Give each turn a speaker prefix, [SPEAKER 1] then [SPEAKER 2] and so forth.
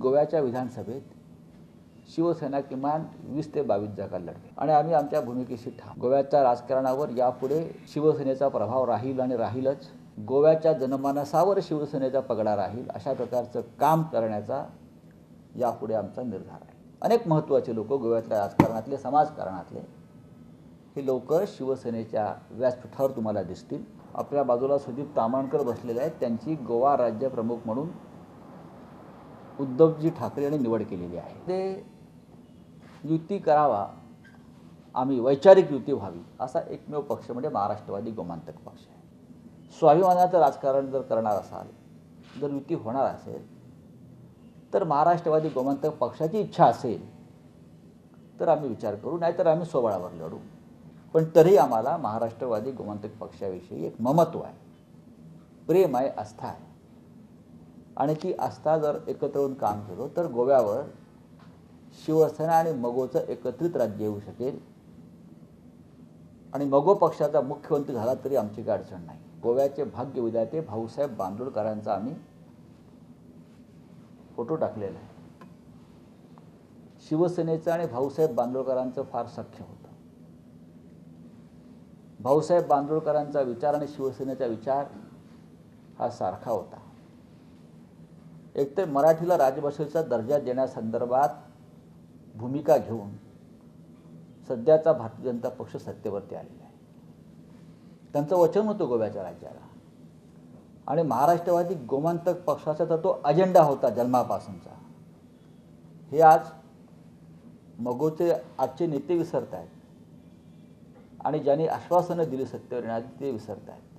[SPEAKER 1] गोव्याच्या विधानसभेत शिवसेना किमान 20 ते 22 जागा लढवेल आणि आम्ही आमच्या भूमिकेशी ठाम. गोव्याच्या राजकारणावर यापुढे शिवसेनेचा प्रभाव राहील आणि राहीलच. गोव्याच्या जनमानसावर शिवसेनेचा पगडा राहील अशा प्रकारचं काम करण्याचा यापुढे आमचा निर्धार आहे. अनेक महत्त्वाचे लोक गोव्यातल्या राजकारणातले, समाजकारणातले हे लोक शिवसेनेच्या व्यासपीठावर तुम्हाला दिसतील. आपल्या बाजूला सुदीप ताम्हणकर बसलेले आहेत. त्यांची गोवा राज्य प्रमुख म्हणून उद्धवजी ठाकरे यांनी निवड केलेली आहे. ते युती करावा, आम्ही वैचारिक युती व्हावी असा एकमेव पक्ष म्हणजे महाराष्ट्रवादी गोमांतक पक्ष आहे. स्वाभिमानाचं राजकारण जर करणार असाल, जर युती होणार असेल तर महाराष्ट्रवादी गोमांतक पक्षाची इच्छा असेल तर आम्ही विचार करू, नाहीतर आम्ही स्वबळावर लढू. पण तरी आम्हाला महाराष्ट्रवादी गोमांतक पक्षाविषयी एक ममत्व आहे, प्रेम आहे, आस्था आहे. आणि ती आस्था जर एकत्र येऊन काम केलं तर गोव्यावर शिवसेना आणि मगोचं एकत्रित राज्य येऊ शकेल. आणि मगो पक्षाचा मुख्यमंत्री झाला तरी आमची काही अडचण नाही. गोव्याचे भाग्य विधाते भाऊसाहेब बांदोडकरांचा आम्ही फोटो टाकलेला आहे. शिवसेनेचं आणि भाऊसाहेब बांदोडकरांचं फार सख्य होतं. भाऊसाहेब बांदोडकरांचा विचार आणि शिवसेनेचा विचार हा सारखा होता. एकतर मराठीला राजभाषेचा दर्जा देण्यासंदर्भात भूमिका घेऊन सध्याचा भारतीय जनता पक्ष सत्तेवरती आलेला आहे. त्यांचं वचन होतं गोव्याच्या राज्याला. आणि महाराष्ट्रवादी गोमांतक पक्षाचा तर तो अजेंडा होता जन्मापासूनचा. हे आज मगोचे आजचे नेते विसरत आहेत आणि ज्यांनी आश्वासनं दिली सत्तेवर येण्याआधी ते विसरत आहेत.